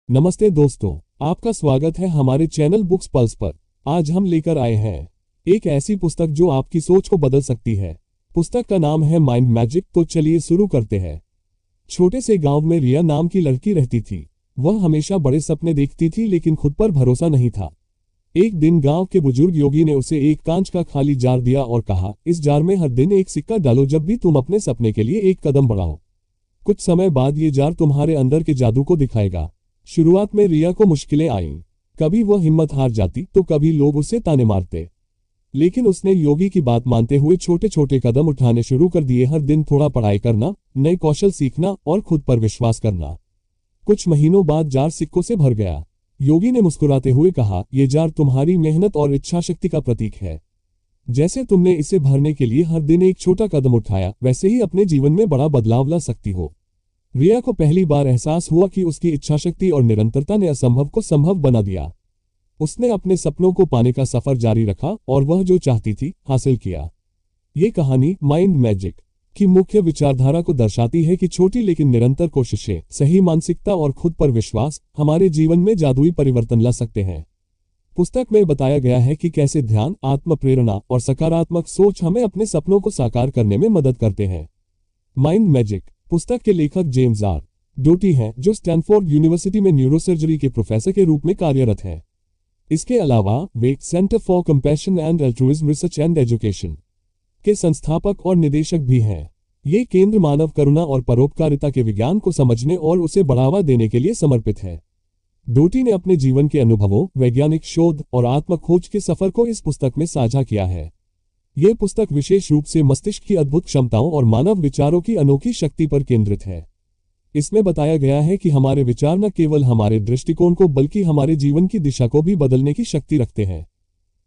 नमस्ते दोस्तों, आपका स्वागत है हमारे चैनल बुक्स पल्स पर। आज हम लेकर आए हैं एक ऐसी पुस्तक जो आपकी सोच को बदल सकती है। पुस्तक का नाम है माइंड मैजिक। तो चलिए शुरू करते हैं। छोटे से गांव में रिया नाम की लड़की रहती थी। वह हमेशा बड़े सपने देखती थी लेकिन खुद पर भरोसा नहीं था। एक दिन गांव के बुजुर्ग योगी ने उसे एक कांच का खाली जार दिया और कहा, इस जार में हर दिन एक सिक्का डालो जब भी तुम अपने सपने के लिए एक कदम बढ़ाओ। कुछ समय बाद ये जार तुम्हारे अंदर के जादू को दिखाएगा। शुरुआत में रिया को मुश्किलें आईं। कभी वह हिम्मत हार जाती तो कभी लोग उसे ताने मारते, लेकिन उसने योगी की बात मानते हुए छोटे छोटे कदम उठाने शुरू कर दिए। हर दिन थोड़ा पढ़ाई करना, नए कौशल सीखना और खुद पर विश्वास करना। कुछ महीनों बाद जार सिक्कों से भर गया। योगी ने मुस्कुराते हुए कहा, यह जार तुम्हारी मेहनत और इच्छा शक्ति का प्रतीक है। जैसे तुमने इसे भरने के लिए हर दिन एक छोटा कदम उठाया, वैसे ही अपने जीवन में बड़ा बदलाव ला सकती हो। रिया को पहली बार एहसास हुआ कि उसकी इच्छाशक्ति और निरंतरता ने असंभव को संभव बना दिया। उसने अपने सपनों को पाने का सफर जारी रखा और वह जो चाहती थी हासिल किया। ये कहानी माइंड मैजिक की मुख्य विचारधारा को दर्शाती है कि छोटी लेकिन निरंतर कोशिशें, सही मानसिकता और खुद पर विश्वास हमारे जीवन में जादुई परिवर्तन ला सकते हैं। पुस्तक में बताया गया है कि कैसे ध्यान, आत्म प्रेरणा और सकारात्मक सोच हमें अपने सपनों को साकार करने में मदद करते हैं। माइंड मैजिक पुस्तक के लेखक जेम्स आर डोटी हैं, जो स्टैनफोर्ड यूनिवर्सिटी में न्यूरोसर्जरी के प्रोफेसर के रूप में कार्यरत हैं। इसके अलावा वे centre for compassion and altruism research and education के संस्थापक और निदेशक भी हैं। ये केंद्र मानव करुणा और परोपकारिता के विज्ञान को समझने और उसे बढ़ावा देने के लिए समर्पित है। डोटी ने अपने जीवन के अनुभवों, वैज्ञानिक शोध और आत्म खोज के सफर को इस पुस्तक में साझा किया है। यह पुस्तक विशेष रूप से मस्तिष्क की अद्भुत क्षमताओं और मानव विचारों की अनोखी शक्ति पर केंद्रित है। इसमें बताया गया है कि हमारे विचार न केवल हमारे दृष्टिकोण को बल्कि हमारे जीवन की दिशा को भी बदलने की शक्ति रखते हैं।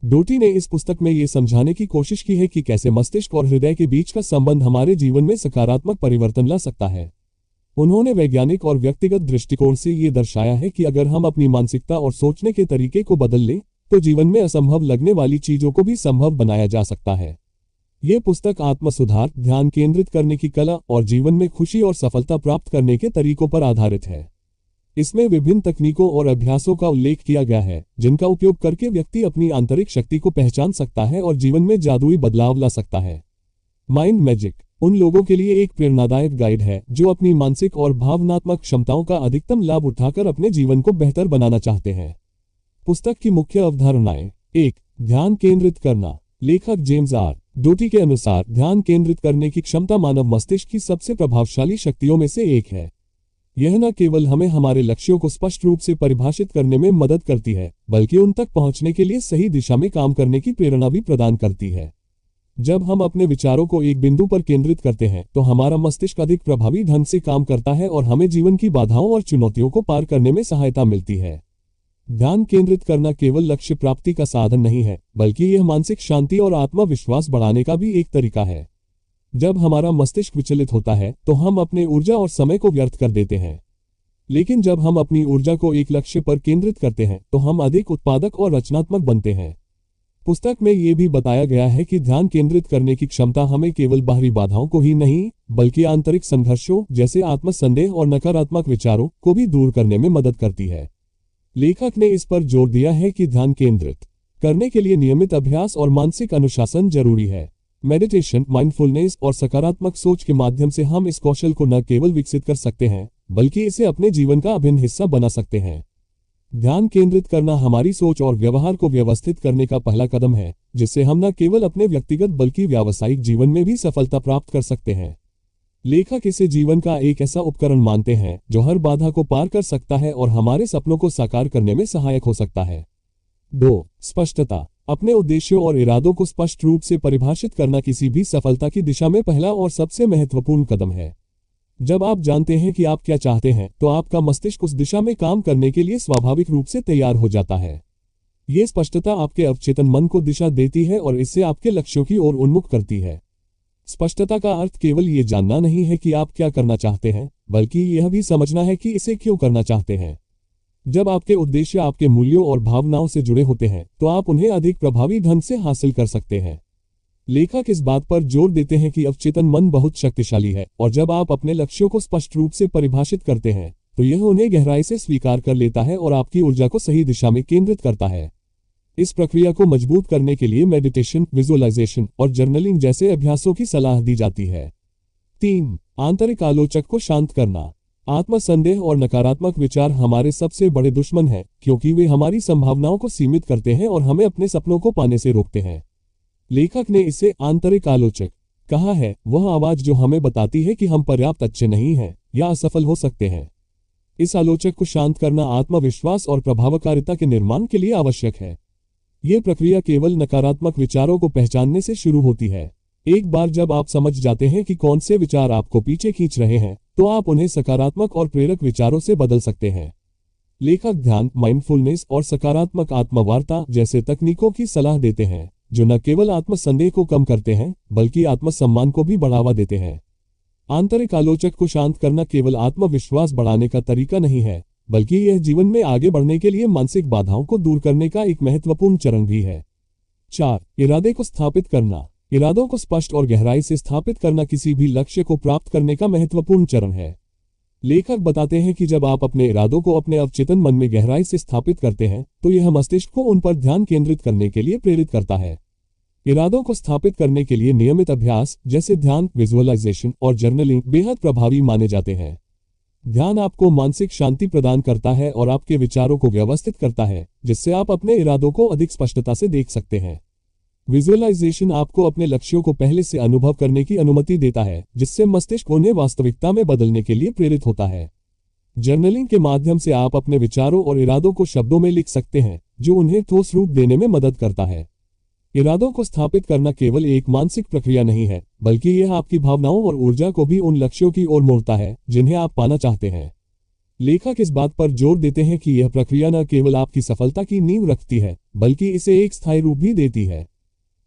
डोटी ने इस पुस्तक में ये समझाने की कोशिश की है कि कैसे मस्तिष्क और हृदय के बीच का संबंध हमारे जीवन में सकारात्मक परिवर्तन ला सकता है। उन्होंने वैज्ञानिक और व्यक्तिगत दृष्टिकोण से ये दर्शाया है कि अगर हम अपनी मानसिकता और सोचने के तरीके को बदल लें तो जीवन में असंभव लगने वाली चीजों को भी संभव बनाया जा सकता है। यह पुस्तक आत्म सुधार, ध्यान केंद्रित करने की कला और जीवन में खुशी और सफलता प्राप्त करने के तरीकों पर आधारित है। इसमें विभिन्न तकनीकों और अभ्यासों का उल्लेख किया गया है जिनका उपयोग करके व्यक्ति अपनी आंतरिक शक्ति को पहचान सकता है और जीवन में जादुई बदलाव ला सकता है। माइंड मैजिक उन लोगों के लिए एक प्रेरणादायक गाइड है जो अपनी मानसिक और भावनात्मक क्षमताओं का अधिकतम लाभ उठाकर अपने जीवन को बेहतर बनाना चाहते हैं। पुस्तक की मुख्य अवधारणाएं। 1. ध्यान केंद्रित करना। लेखक जेम्स आर डोटी के अनुसार ध्यान केंद्रित करने की क्षमता मानव मस्तिष्क की सबसे प्रभावशाली शक्तियों में से एक है। यह न केवल हमें हमारे लक्ष्यों को स्पष्ट रूप से परिभाषित करने में मदद करती है, बल्कि उन तक पहुंचने के लिए सही दिशा में काम करने की प्रेरणा भी प्रदान करती है। जब हम अपने विचारों को एक बिंदु पर केंद्रित करते हैं तो हमारा मस्तिष्क अधिक प्रभावी ढंग से काम करता है और हमें जीवन की बाधाओं और चुनौतियों को पार करने में सहायता मिलती है। ध्यान केंद्रित करना केवल लक्ष्य प्राप्ति का साधन नहीं है, बल्कि यह मानसिक शांति और आत्मविश्वास बढ़ाने का भी एक तरीका है। जब हमारा मस्तिष्क विचलित होता है तो हम अपने ऊर्जा और समय को व्यर्थ कर देते हैं, लेकिन जब हम अपनी ऊर्जा को एक लक्ष्य पर केंद्रित करते हैं तो हम अधिक उत्पादक और रचनात्मक बनते हैं। पुस्तक में यह भी बताया गया है कि ध्यान केंद्रित करने की क्षमता हमें केवल बाहरी बाधाओं को ही नहीं, बल्कि आंतरिक संघर्षों जैसे आत्मसंदेह और नकारात्मक विचारों को भी दूर करने में मदद करती है। लेखक ने इस पर जोर दिया है कि ध्यान केंद्रित करने के लिए नियमित अभ्यास और मानसिक अनुशासन जरूरी है। मेडिटेशन, माइंडफुलनेस और सकारात्मक सोच के माध्यम से हम इस कौशल को न केवल विकसित कर सकते हैं, बल्कि इसे अपने जीवन का अभिन्न हिस्सा बना सकते हैं। ध्यान केंद्रित करना हमारी सोच और व्यवहार को व्यवस्थित करने का पहला कदम है, जिससे हम न केवल अपने व्यक्तिगत बल्कि व्यावसायिक जीवन में भी सफलता प्राप्त कर सकते हैं। लेखक इसे जीवन का एक ऐसा उपकरण मानते हैं जो हर बाधा को पार कर सकता है और हमारे सपनों को साकार करने में सहायक हो सकता है। 2. स्पष्टता। अपने उद्देश्यों और इरादों को स्पष्ट रूप से परिभाषित करना किसी भी सफलता की दिशा में पहला और सबसे महत्वपूर्ण कदम है। जब आप जानते हैं कि आप क्या चाहते हैं तो आपका मस्तिष्क उस दिशा में काम करने के लिए स्वाभाविक रूप से तैयार हो जाता है। ये स्पष्टता आपके अवचेतन मन को दिशा देती है और इससे आपके लक्ष्यों की ओर उन्मुख करती है। स्पष्टता का अर्थ केवल ये जानना नहीं है कि आप क्या करना चाहते हैं, बल्कि यह भी समझना है कि इसे क्यों करना चाहते हैं। जब आपके उद्देश्य आपके मूल्यों और भावनाओं से जुड़े होते हैं तो आप उन्हें अधिक प्रभावी ढंग से हासिल कर सकते हैं। लेखक इस बात पर जोर देते हैं कि अवचेतन मन बहुत शक्तिशाली है और जब आप अपने लक्ष्यों को स्पष्ट रूप से परिभाषित करते हैं तो यह उन्हें गहराई से स्वीकार कर लेता है और आपकी ऊर्जा को सही दिशा में केंद्रित करता है। इस प्रक्रिया को मजबूत करने के लिए मेडिटेशन, विजुअलाइजेशन और जर्नलिंग जैसे अभ्यासों की सलाह दी जाती है। 3. आंतरिक आलोचक को शांत करना। आत्मसंदेह और नकारात्मक विचार हमारे सबसे बड़े दुश्मन हैं, क्योंकि वे हमारी संभावनाओं को सीमित करते हैं और हमें अपने सपनों को पाने से रोकते हैं। लेखक ने इसे आंतरिक आलोचक कहा है, वह आवाज जो हमें बताती है कि हम पर्याप्त अच्छे नहीं हैं या असफल हो सकते हैं। इस आलोचक को शांत करना आत्मविश्वास और प्रभावकारिता के निर्माण के लिए आवश्यक है। यह प्रक्रिया केवल नकारात्मक विचारों को पहचानने से शुरू होती है। एक बार जब आप समझ जाते हैं कि कौन से विचार आपको पीछे खींच रहे हैं, तो आप उन्हें सकारात्मक और प्रेरक विचारों से बदल सकते हैं। लेखक ध्यान, माइंडफुलनेस और सकारात्मक आत्मवार्ता जैसे तकनीकों की सलाह देते हैं, जो न केवल आत्मसंदेह को कम करते हैं, बल्कि आत्मसम्मान को भी बढ़ावा देते हैं। आंतरिक आलोचक को शांत करना केवल आत्मविश्वास बढ़ाने का तरीका नहीं है, बल्कि यह जीवन में आगे बढ़ने के लिए मानसिक बाधाओं को दूर करने का एक महत्वपूर्ण चरण भी है। 4. इरादे को स्थापित करना। इरादों को स्पष्ट और गहराई से स्थापित करना किसी भी लक्ष्य को प्राप्त करने का महत्वपूर्ण चरण है। लेखक बताते हैं कि जब आप अपने इरादों को अपने अवचेतन मन में गहराई से स्थापित करते हैं, तो यह मस्तिष्क को उन पर ध्यान केंद्रित करने के लिए प्रेरित करता है। इरादों को स्थापित करने के लिए नियमित अभ्यास जैसे ध्यान, विजुअलाइजेशन और जर्नलिंग बेहद प्रभावी माने जाते हैं। ध्यान आपको मानसिक शांति प्रदान करता है और आपके विचारों को व्यवस्थित करता है, जिससे आप अपने इरादों को अधिक स्पष्टता से देख सकते हैं। विजुअलाइजेशन आपको अपने लक्ष्यों को पहले से अनुभव करने की अनुमति देता है, जिससे मस्तिष्क उन्हें वास्तविकता में बदलने के लिए प्रेरित होता है। जर्नलिंग के माध्यम से आप अपने विचारों और इरादों को शब्दों में लिख सकते हैं, जो उन्हें ठोस रूप देने में मदद करता है। इरादों को स्थापित करना केवल एक मानसिक प्रक्रिया नहीं है, बल्कि यह आपकी भावनाओं और ऊर्जा को भी उन लक्ष्यों की ओर मोड़ता है जिन्हें आप पाना चाहते हैं। लेखक इस बात पर जोर देते हैं कि यह प्रक्रिया न केवल आपकी सफलता की नींव रखती है, बल्कि इसे एक स्थायी रूप भी देती है।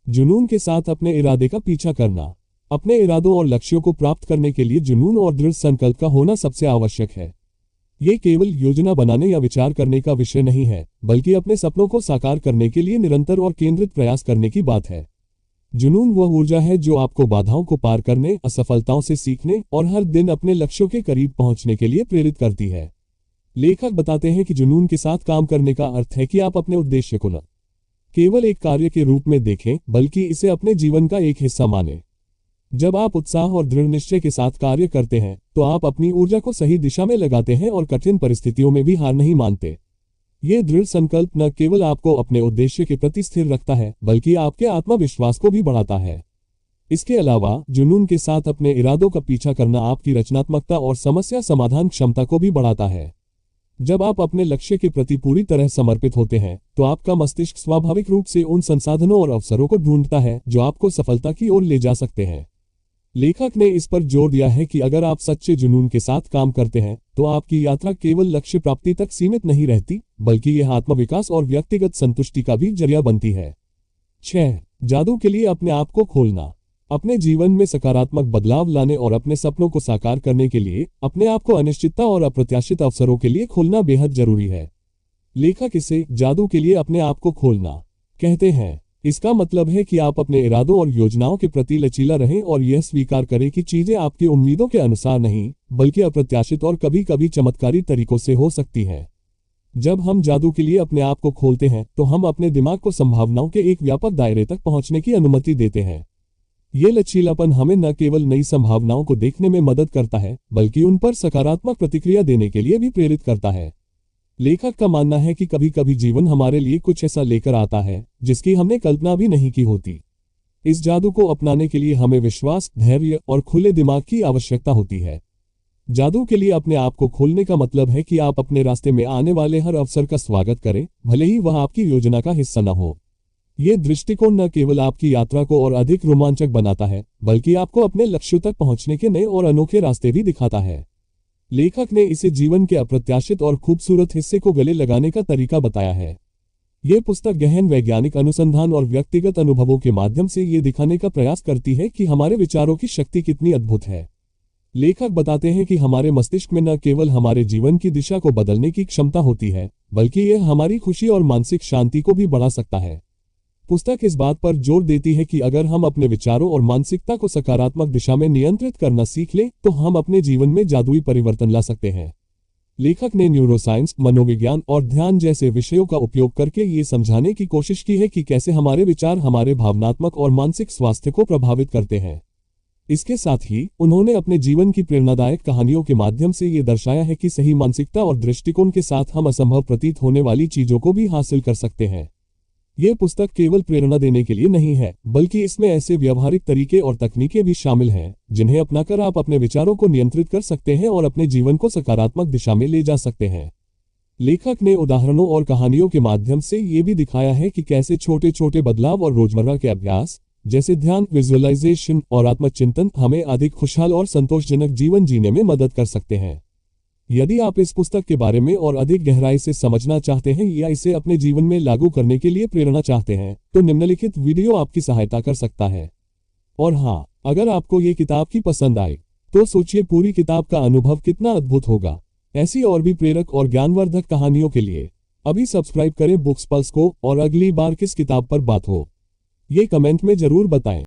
जुनून के साथ अपने इरादे का पीछा करना। अपने इरादों और लक्ष्यों को प्राप्त करने के लिए जुनून और दृढ़ संकल्प का होना सबसे आवश्यक है। ये केवल योजना बनाने या विचार करने का विषय नहीं है, बल्कि अपने सपनों को साकार करने के लिए निरंतर और केंद्रित प्रयास करने की बात है। जुनून वह ऊर्जा है जो आपको बाधाओं को पार करने, असफलताओं से सीखने और हर दिन अपने लक्ष्यों के करीब पहुंचने के लिए प्रेरित करती है। लेखक बताते हैं कि जुनून के साथ काम करने का अर्थ है कि आप अपने उद्देश्य को न केवल एक कार्य के रूप में देखें, बल्कि इसे अपने जीवन का एक हिस्सा मानें। जब आप उत्साह और दृढ़ निश्चय के साथ कार्य करते हैं, तो आप अपनी ऊर्जा को सही दिशा में लगाते हैं और कठिन परिस्थितियों में भी हार नहीं मानते। ये दृढ़ संकल्प न केवल आपको अपने उद्देश्य के प्रति स्थिर रखता है, बल्कि आपके आत्मविश्वास को भी बढ़ाता है। इसके अलावा जुनून के साथ अपने इरादों का पीछा करना आपकी रचनात्मकता और समस्या समाधान क्षमता को भी बढ़ाता है। जब आप अपने लक्ष्य के प्रति पूरी तरह समर्पित होते हैं, तो आपका मस्तिष्क स्वाभाविक रूप से उन संसाधनों और अवसरों को ढूंढता है जो आपको सफलता की ओर ले जा सकते हैं। लेखक ने इस पर जोर दिया है कि अगर आप सच्चे जुनून के साथ काम करते हैं, तो आपकी यात्रा केवल लक्ष्य प्राप्ति तक सीमित नहीं रहती, बल्कि यह आत्मविकास और व्यक्तिगत संतुष्टि का भी जरिया बनती है। 6. जादू के लिए अपने आप को खोलना। अपने जीवन में सकारात्मक बदलाव लाने और अपने सपनों को साकार करने के लिए अपने आप को अनिश्चितता और अप्रत्याशित अवसरों के लिए खोलना बेहद जरूरी है। लेखक इसे जादू के लिए अपने आप को खोलना कहते हैं। इसका मतलब है कि आप अपने इरादों और योजनाओं के प्रति लचीला रहें और यह स्वीकार करें कि चीजें आपकी उम्मीदों के अनुसार नहीं, बल्कि अप्रत्याशित और कभी कभी चमत्कारी तरीकों से हो सकती हैं। जब हम जादू के लिए अपने आप को खोलते हैं, तो हम अपने दिमाग को संभावनाओं के एक व्यापक दायरे तक पहुंचने की अनुमति देते हैं। ये लचीलापन हमें न केवल नई संभावनाओं को देखने में मदद करता है, बल्कि उन पर सकारात्मक प्रतिक्रिया देने के लिए भी प्रेरित करता है। लेखक का मानना है कि कभी कभी जीवन हमारे लिए कुछ ऐसा लेकर आता है जिसकी हमने कल्पना भी नहीं की होती। इस जादू को अपनाने के लिए हमें विश्वास, धैर्य और खुले दिमाग की आवश्यकता होती है। जादू के लिए अपने आप को खोलने का मतलब है कि आप अपने रास्ते में आने वाले हर अवसर का स्वागत करें, भले ही वह आपकी योजना का हिस्सा न हो। ये दृष्टिकोण न केवल आपकी यात्रा को और अधिक रोमांचक बनाता है, बल्कि आपको अपने लक्ष्यों तक पहुंचने के नए और अनोखे रास्ते भी दिखाता है। लेखक ने इसे जीवन के अप्रत्याशित और खूबसूरत हिस्से को गले लगाने का तरीका बताया है। यह पुस्तक गहन वैज्ञानिक अनुसंधान और व्यक्तिगत अनुभवों के माध्यम से ये दिखाने का प्रयास करती है कि हमारे विचारों की शक्ति कितनी अद्भुत है। लेखक बताते हैं कि हमारे मस्तिष्क में न केवल हमारे जीवन की दिशा को बदलने की क्षमता होती है, बल्कि यह हमारी खुशी और मानसिक शांति को भी बढ़ा सकता है। पुस्तक इस बात पर जोर देती है कि अगर हम अपने विचारों और मानसिकता को सकारात्मक दिशा में नियंत्रित करना सीख लें, तो हम अपने जीवन में जादुई परिवर्तन ला सकते हैं। लेखक ने न्यूरोसाइंस, मनोविज्ञान और ध्यान जैसे विषयों का उपयोग करके ये समझाने की कोशिश की है कि कैसे हमारे विचार हमारे भावनात्मक और मानसिक स्वास्थ्य को प्रभावित करते हैं। इसके साथ ही उन्होंने अपने जीवन की प्रेरणादायक कहानियों के माध्यम से ये दर्शाया है कि सही मानसिकता और दृष्टिकोण के साथ हम असंभव प्रतीत होने वाली चीजों को भी हासिल कर सकते हैं। यह पुस्तक केवल प्रेरणा देने के लिए नहीं है, बल्कि इसमें ऐसे व्यावहारिक तरीके और तकनीकें भी शामिल हैं जिन्हें अपनाकर आप अपने विचारों को नियंत्रित कर सकते हैं और अपने जीवन को सकारात्मक दिशा में ले जा सकते हैं। लेखक ने उदाहरणों और कहानियों के माध्यम से ये भी दिखाया है कि कैसे छोटे छोटे बदलाव और रोजमर्रा के अभ्यास जैसे ध्यान, विजुअलाइजेशन और आत्मचिंतन हमें अधिक खुशहाल और संतोषजनक जीवन जीने में मदद कर सकते हैं। यदि आप इस पुस्तक के बारे में और अधिक गहराई से समझना चाहते हैं या इसे अपने जीवन में लागू करने के लिए प्रेरणा चाहते हैं, तो निम्नलिखित वीडियो आपकी सहायता कर सकता है। और हाँ, अगर आपको ये किताब की पसंद आए तो सोचिए पूरी किताब का अनुभव कितना अद्भुत होगा। ऐसी और भी प्रेरक और ज्ञानवर्धक कहानियों के लिए अभी सब्सक्राइब करें बुक्स पल्स को, और अगली बार किस किताब पर बात हो ये कमेंट में जरूर बताएं।